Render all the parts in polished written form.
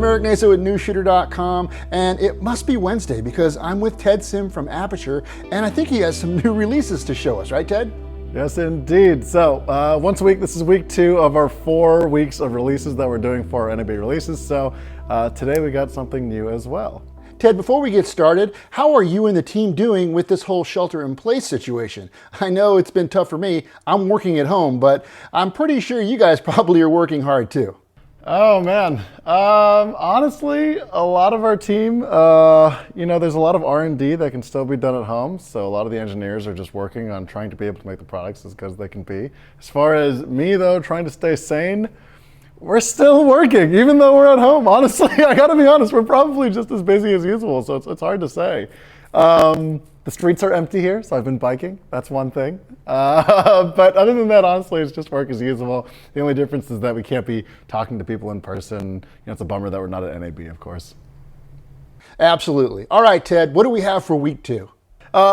I'm Eric Nasa with Newsshooter.com, and it must be Wednesday because I'm with Ted Sim from Aputure, and I think he has some new releases to show us, right, Ted? Yes, indeed. So once a week, this is week 2 of our 4 weeks of releases that we're doing for our NAB releases. So today we got something new as well. Ted, before we get started, how are you and the team doing with this whole shelter-in-place situation? I know it's been tough for me. I'm working at home, but I'm pretty sure you guys probably are working hard too. Oh man, honestly, a lot of our team, there's a lot of R&D that can still be done at home. So a lot of the engineers are just working on trying to be able to make the products as good as they can be. As far as me though, trying to stay sane, we're still working, even though we're at home. Honestly, I gotta be honest, we're probably just as busy as usual, so it's hard to say. The streets are empty here, so I've been biking. That's one thing. But other than that, honestly, it's just work as usual. The only difference is that we can't be talking to people in person. It's a bummer that we're not at NAB, of course. Absolutely. All right, Ted, what do we have for week 2?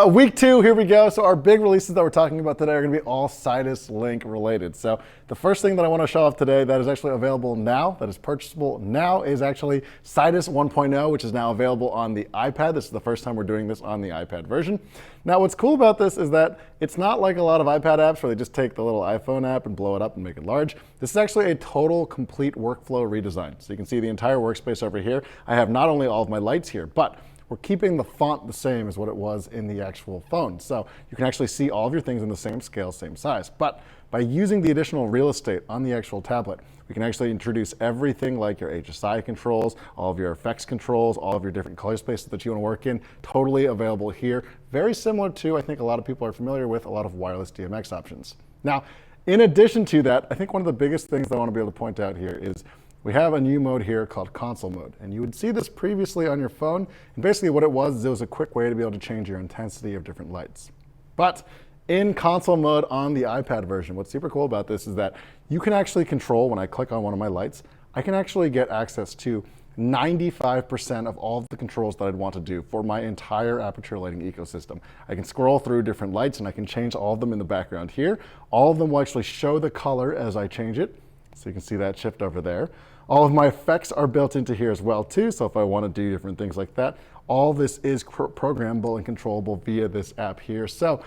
Week 2, here we go. So our big releases that we're talking about today are going to be all Sidus Link related. So the first thing that I want to show off today that is actually available now, that is purchasable now, is actually Sidus 1.0, which is now available on the iPad. This is the first time we're doing this on the iPad version. Now what's cool about this is that it's not like a lot of iPad apps where they just take the little iPhone app and blow it up and make it large. This is actually a total complete workflow redesign. So you can see the entire workspace over here. I have not only all of my lights here, but we're keeping the font the same as what it was in the actual phone. So you can actually see all of your things in the same scale, same size. But by using the additional real estate on the actual tablet, we can actually introduce everything like your HSI controls, all of your effects controls, all of your different color spaces that you want to work in, totally available here. Very similar to, I think a lot of people are familiar with, a lot of wireless DMX options. Now, in addition to that, I think one of the biggest things that I want to be able to point out here is we have a new mode here called console mode, and you would see this previously on your phone, and basically what it was is it was a quick way to be able to change your intensity of different lights. But in console mode on the iPad version, what's super cool about this is that you can actually control, when I click on one of my lights, I can actually get access to 95% of all of the controls that I'd want to do for my entire Aputure lighting ecosystem. I can scroll through different lights and I can change all of them in the background here. All of them will actually show the color as I change it. So you can see that shift over there. All of my effects are built into here as well too. So if I want to do different things like that, all this is programmable and controllable via this app here. So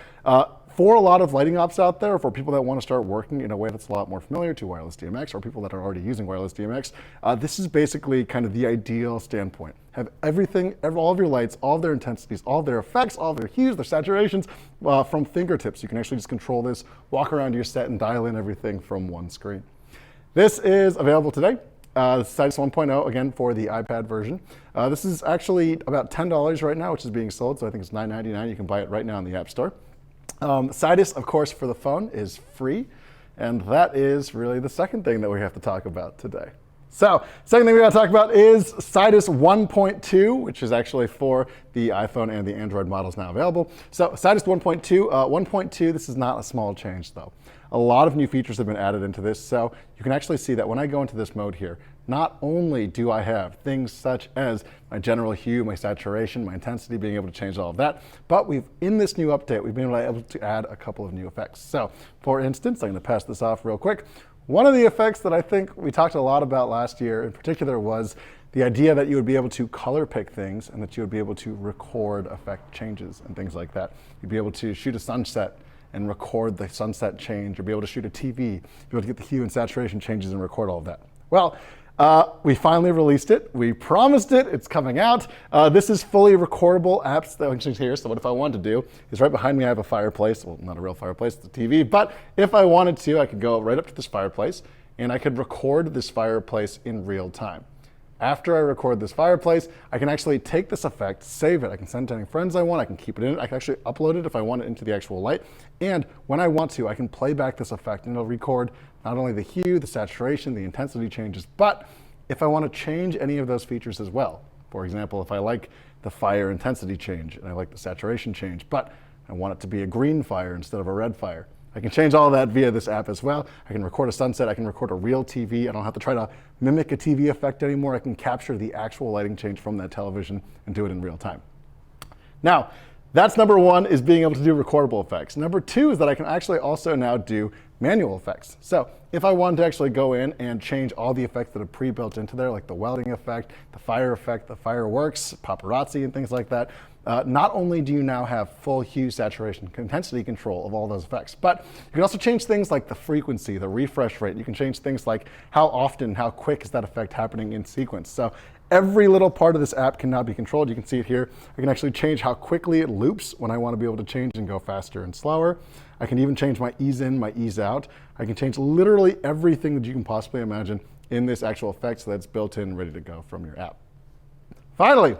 for a lot of lighting ops out there, for people that want to start working in a way that's a lot more familiar to wireless DMX, or people that are already using wireless DMX, this is basically kind of the ideal standpoint. Have everything, all of your lights, all of their intensities, all of their effects, all of their hues, their saturations from fingertips. You can actually just control this, walk around your set and dial in everything from one screen. This is available today. Sidus 1.0, again, for the iPad version. This is actually about $10 right now, which is being sold, so I think it's $9.99. You can buy it right now in the App Store. Sidus, of course, for the phone is free, and that is really the second thing that we have to talk about today. So, second thing we got to talk about is Sidus 1.2, which is actually for the iPhone and the Android models now available. So, Sidus 1.2, this is not a small change though. A lot of new features have been added into this, so you can actually see that when I go into this mode here, not only do I have things such as my general hue, my saturation, my intensity, being able to change all of that, but in this new update, we've been able to add a couple of new effects. So, for instance, I'm going to pass this off real quick. One of the effects that I think we talked a lot about last year in particular was the idea that you would be able to color pick things and that you would be able to record effect changes and things like that. You'd be able to shoot a sunset and record the sunset change, or be able to shoot a TV, be able to get the hue and saturation changes and record all of that. Well, we finally released it. We promised it. It's coming out. This is fully recordable apps that are here. So what if I wanted to do is right behind me I have a fireplace. Well, not a real fireplace, it's a TV. But if I wanted to, I could go right up to this fireplace and I could record this fireplace in real time. After I record this fireplace, I can actually take this effect, save it. I can send it to any friends I want. I can keep it in it. I can actually upload it if I want it into the actual light. And when I want to, I can play back this effect and it'll record not only the hue, the saturation, the intensity changes, but if I want to change any of those features as well. For example, if I like the fire intensity change and I like the saturation change, but I want it to be a green fire instead of a red fire, I can change all that via this app as well. I can record a sunset, I can record a real TV. I don't have to try to mimic a TV effect anymore. I can capture the actual lighting change from that television and do it in real time. Now, That's number one, is being able to do recordable effects. Number two is that I can actually also now do manual effects. So if I wanted to actually go in and change all the effects that are pre-built into there, like the welding effect, the fireworks, paparazzi, and things like that, not only do you now have full hue, saturation, intensity control of all those effects, but you can also change things like the frequency, the refresh rate. You can change things like how often, how quick is that effect happening in sequence. So every little part of this app can now be controlled. You can see it here. I can actually change how quickly it loops when I want to be able to change and go faster and slower. I can even change my ease in, my ease out. I can change literally everything that you can possibly imagine in this actual effect so that's built in, ready to go from your app. Finally,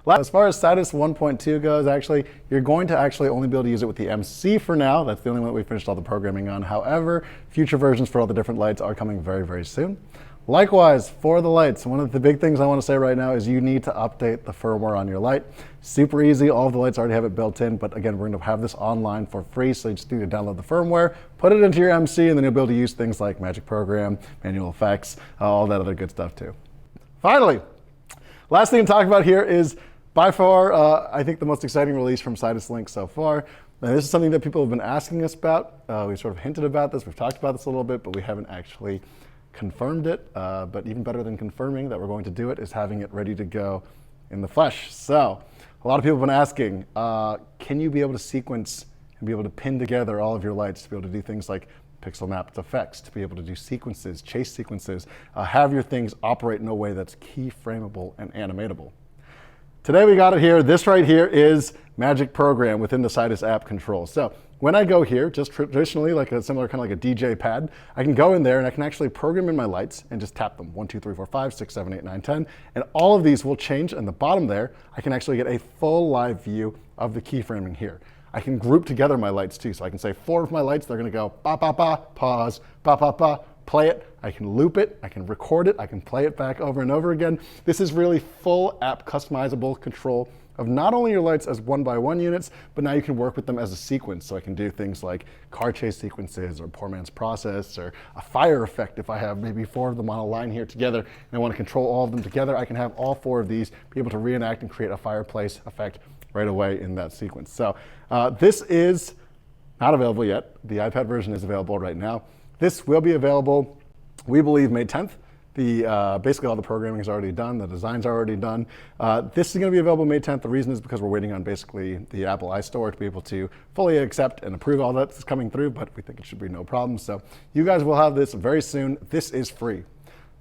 as far as Sidus 1.2 goes, actually, you're going to actually only be able to use it with the MC for now. That's the only one that we finished all the programming on. However, future versions for all the different lights are coming very, very soon. Likewise, for the lights, one of the big things I want to say right now is you need to update the firmware on your light. Super easy. All of the lights already have it built in, but again, we're going to have this online for free, so you just need to download the firmware, put it into your MC, and then you'll be able to use things like Magic Program, manual effects, all that other good stuff too. Finally, last thing to talk about here is by far, I think the most exciting release from Sidus Link so far. And this is something that people have been asking us about. We sort of hinted about this, we've talked about this a little bit, but we haven't actually confirmed it. But even better than confirming that we're going to do it is having it ready to go in the flesh. So a lot of people have been asking, can you be able to sequence and be able to pin together all of your lights to be able to do things like pixel mapped effects, to be able to do sequences, chase sequences, have your things operate in a way that's keyframeable and animatable. Today we got it here. This right here is Magic Program within the Sidus app control. So when I go here, just traditionally like a similar kind of like a DJ pad, I can go in there and I can actually program in my lights and just tap them. 1, 2, 3, 4, 5, 6, 7, 8, 9, 10. And all of these will change. And the bottom there, I can actually get a full live view of the keyframing here. I can group together my lights too. So I can say 4 of my lights, they're gonna go ba, ba, ba, pause, ba, ba, ba, play it. I can loop it, I can record it, I can play it back over and over again. This is really full app customizable control of not only your lights as 1x1 units, but now you can work with them as a sequence. So I can do things like car chase sequences or poor man's process or a fire effect. If I have maybe 4 of them on a line here together and I want to control all of them together, I can have all 4 of these be able to reenact and create a fireplace effect right away in that sequence. So this is not available yet. The iPad version is available right now. This will be available, we believe, May 10th. Basically all the programming is already done, the designs are already done. This is going to be available May 10th. The reason is because we're waiting on basically the Apple iStore to be able to fully accept and approve all that's coming through, but we think it should be no problem. So you guys will have this very soon. This is free.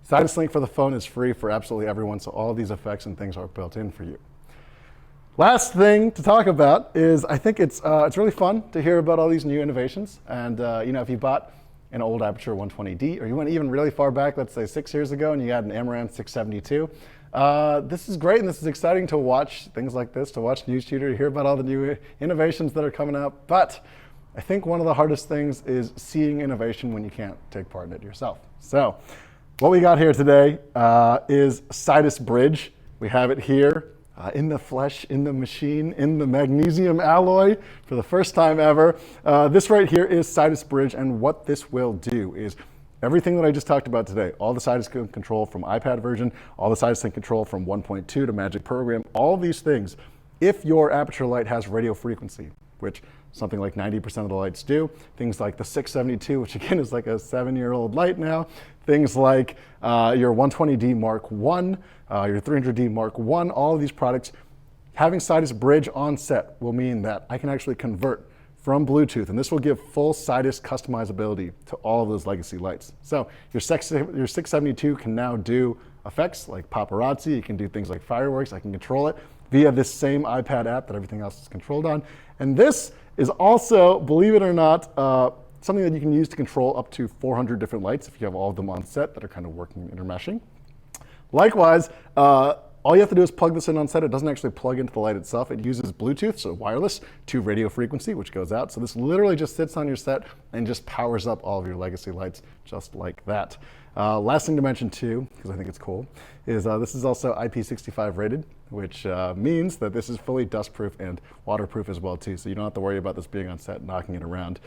Sidus Link for the phone is free for absolutely everyone, so all these effects and things are built in for you. Last thing to talk about is I think it's really fun to hear about all these new innovations. And if you bought an old Aputure 120D, or you went even really far back, let's say 6 years ago, and you had an Amaranth 672. This is great, and this is exciting to watch things like this, to watch Newsshooter, to hear about all the new innovations that are coming out. But I think one of the hardest things is seeing innovation when you can't take part in it yourself. So what we got here today is Sidus Bridge. We have it here. In the flesh, in the machine, in the magnesium alloy for the first time ever. This right here is Sidus Bridge, and what this will do is everything that I just talked about today, all the Sidus control from iPad version, all the Sidus Link control from 1.2 to Magic Program, all these things, if your Aputure light has radio frequency, which something like 90% of the lights do, things like the 672, which again is like a 7-year-old light now, things like your 120D Mark I, your 300D Mark I, all of these products, having Sidus Bridge on set will mean that I can actually convert from Bluetooth, and this will give full Sidus customizability to all of those legacy lights. So your 672 can now do effects like paparazzi, you can do things like fireworks, I can control it via this same iPad app that everything else is controlled on. And this is also, believe it or not, something that you can use to control up to 400 different lights if you have all of them on set that are kind of working intermeshing. Likewise, all you have to do is plug this in on set. It doesn't actually plug into the light itself. It uses Bluetooth, so wireless, to radio frequency, which goes out. So this literally just sits on your set and just powers up all of your legacy lights just like that. Last thing to mention too, because I think it's cool, is this is also IP65 rated, which means that this is fully dustproof and waterproof as well too. So you don't have to worry about this being on set, knocking it around.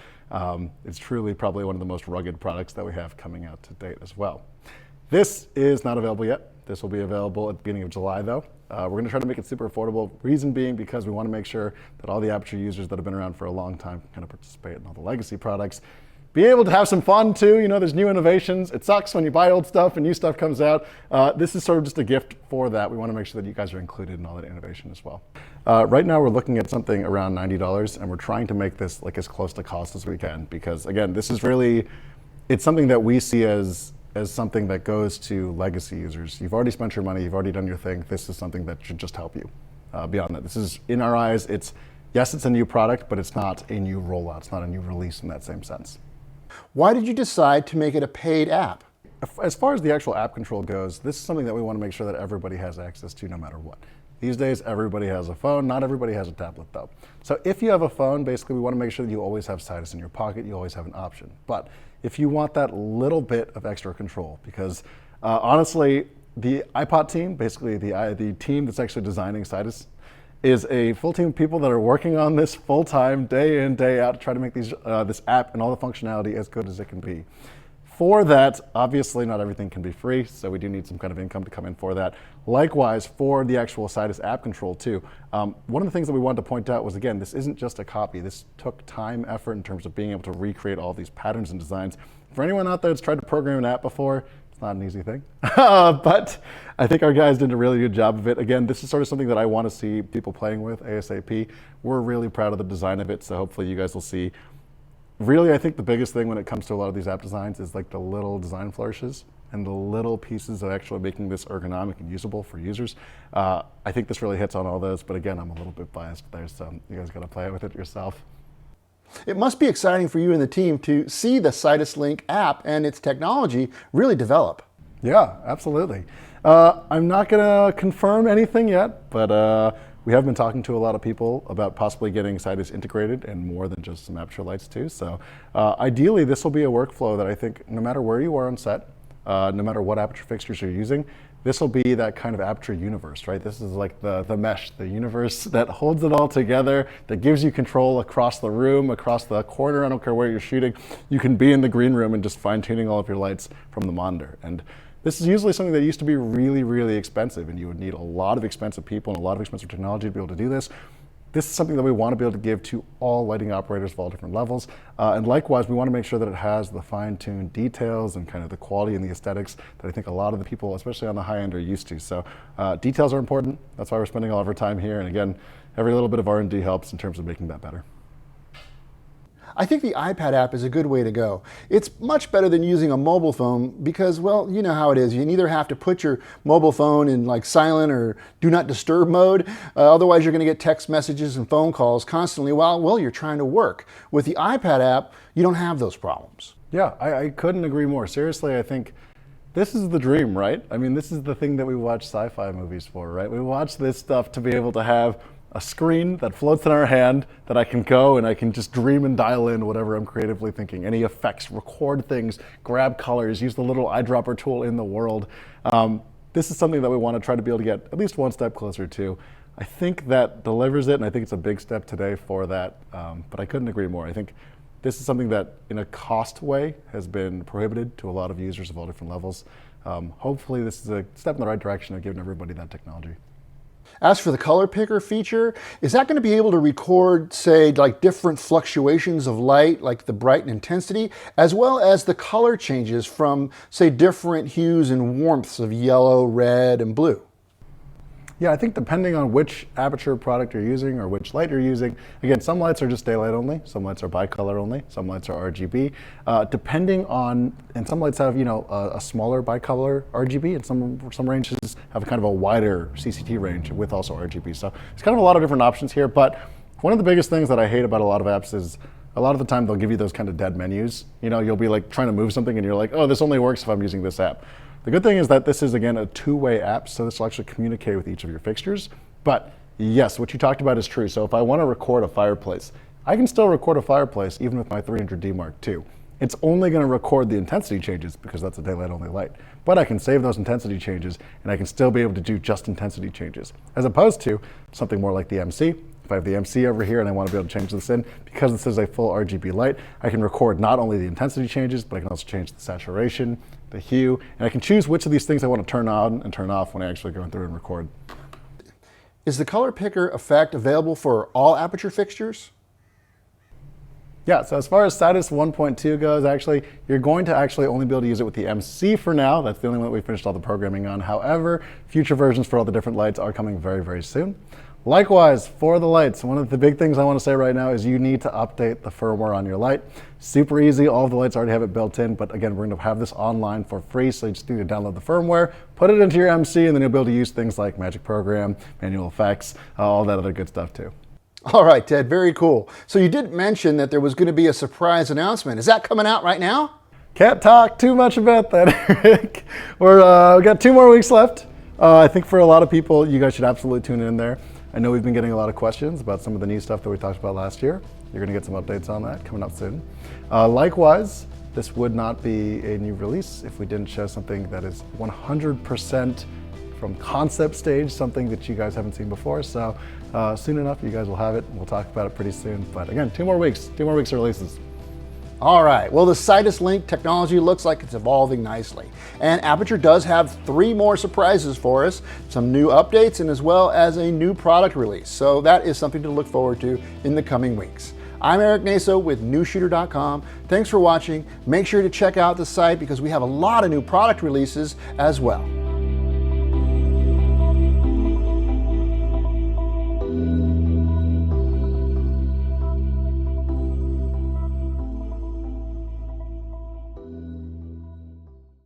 It's truly probably one of the most rugged products that we have coming out to date as well. This is not available yet. This will be available at the beginning of July though. We're going to try to make it super affordable. Reason being because we want to make sure that all the Aputure users that have been around for a long time can kind of participate in all the legacy products. Be able to have some fun too. You know, there's new innovations. It sucks when you buy old stuff and new stuff comes out. This is sort of just a gift for that. We want to make sure that you guys are included in all that innovation as well. Right now we're looking at something around $90, and we're trying to make this like as close to cost as we can, because again, this is really, it's something that we see as something that goes to legacy users. You've already spent your money, you've already done your thing. This is something that should just help you. Beyond that, this is, in our eyes, yes, it's a new product, but it's not a new rollout. It's not a new release in that same sense. Why did you decide to make it a paid app? As far as the actual app control goes, this is something that we want to make sure that everybody has access to no matter what. These days, everybody has a phone. Not everybody has a tablet, though. So if you have a phone, basically, we want to make sure that you always have Sidus in your pocket. You always have an option. But if you want that little bit of extra control, because honestly, the iPod team, basically the team that's actually designing Sidus, is a full team of people that are working on this full-time, day in, day out, to try to make this app and all the functionality as good as it can be. For that, obviously not everything can be free, so we do need some kind of income to come in for that. Likewise, for the actual Sidus app control too. One of the things that we wanted to point out was, again, this isn't just a copy. This took time, effort in terms of being able to recreate all these patterns and designs. For anyone out there that's tried to program an app before, it's not an easy thing, but I think our guys did a really good job of it. Again, this is sort of something that I want to see people playing with ASAP. We're really proud of the design of it, so hopefully you guys will see. Really, I think the biggest thing when it comes to a lot of these app designs is like the little design flourishes and the little pieces of actually making this ergonomic and usable for users. I think this really hits on all those, but again, I'm a little bit biased there, so you guys got to play with it yourself. It must be exciting for you and the team to see the Sidus Link app and its technology really develop. Yeah, absolutely. I'm not going to confirm anything yet, but we have been talking to a lot of people about possibly getting Sidus integrated and more than just some Aputure lights too. So ideally, this will be a workflow that I think no matter where you are on set, no matter what Aputure fixtures you're using, this will be that kind of Aputure universe, right? This is like the mesh, the universe that holds it all together, that gives you control across the room, across the corner. I don't care where you're shooting. You can be in the green room and just fine-tuning all of your lights from the monitor. And this is usually something that used to be really, really expensive, and you would need a lot of expensive people and a lot of expensive technology to be able to do this. This is something that we want to be able to give to all lighting operators of all different levels. And likewise, we want to make sure that it has the fine-tuned details and kind of the quality and the aesthetics that I think a lot of the people, especially on the high end, are used to. So details are important. That's why we're spending all of our time here. And again, every little bit of R&D helps in terms of making that better. I think the iPad app is a good way to go. It's much better than using a mobile phone because, well, you know how it is. You either have to put your mobile phone in like silent or do not disturb mode. Otherwise, you're going to get text messages and phone calls constantly while you're trying to work. With the iPad app, you don't have those problems. Yeah, I couldn't agree more. Seriously, I think this is the dream, right? I mean, this is the thing that we watch sci-fi movies for, right? We watch this stuff to be able to have a screen that floats in our hand that I can go and I can just dream and dial in whatever I'm creatively thinking. Any effects, record things, grab colors, use the little eyedropper tool in the world. This is something that we want to try to be able to get at least one step closer to. I think that delivers it, and I think it's a big step today for that, but I couldn't agree more. I think this is something that in a cost way has been prohibited to a lot of users of all different levels. Hopefully this is a step in the right direction of giving everybody that technology. As for the color picker feature, is that going to be able to record, say, like different fluctuations of light, like the bright and intensity, as well as the color changes from, say, different hues and warmths of yellow, red, and blue? Yeah, I think depending on which Aputure product you're using or which light you're using, again, some lights are just daylight only, some lights are bicolor only, some lights are RGB. Depending on, and some lights have, a smaller bicolor RGB, and some ranges have a kind of a wider CCT range with also RGB. So it's kind of a lot of different options here, but one of the biggest things that I hate about a lot of apps is a lot of the time they'll give you those kind of dead menus. You'll be like trying to move something and you're like, oh, this only works if I'm using this app. The good thing is that this is, again, a two-way app, so this will actually communicate with each of your fixtures. But yes, what you talked about is true. So if I want to record a fireplace, I can still record a fireplace even with my 300D Mark II. It's only going to record the intensity changes because that's a daylight-only light. But I can save those intensity changes, and I can still be able to do just intensity changes, as opposed to something more like the MC. If I have the MC over here and I want to be able to change this in, because this is a full RGB light, I can record not only the intensity changes, but I can also change the saturation, the hue, and I can choose which of these things I want to turn on and turn off when I actually go through and record. Is the color picker effect available for all Aputure fixtures? Yeah, so as far as Sidus 1.2 goes, actually, you're going to actually only be able to use it with the MC for now. That's the only one that we finished all the programming on. However, future versions for all the different lights are coming very, very soon. Likewise, for the lights, one of the big things I want to say right now is you need to update the firmware on your light. Super easy, all of the lights already have it built in, but again, we're going to have this online for free, so you just need to download the firmware, put it into your MC, and then you'll be able to use things like Magic Program, manual effects, all that other good stuff too. All right, Ted, very cool. So you did mention that there was going to be a surprise announcement. Is that coming out right now? Can't talk too much about that, Eric. We got 2 more weeks left. I think for a lot of people, you guys should absolutely tune in there. I know we've been getting a lot of questions about some of the new stuff that we talked about last year. You're going to get some updates on that coming up soon. Likewise, this would not be a new release if we didn't show something that is 100% from concept stage, something that you guys haven't seen before. So soon enough, you guys will have it. We'll talk about it pretty soon. But again, 2 more weeks of releases. All right, well, the Sidus Link technology looks like it's evolving nicely. And Aputure does have 3 more surprises for us, some new updates, and as well as a new product release. So that is something to look forward to in the coming weeks. I'm Eric Naso with Newsshooter.com. Thanks for watching. Make sure to check out the site because we have a lot of new product releases as well.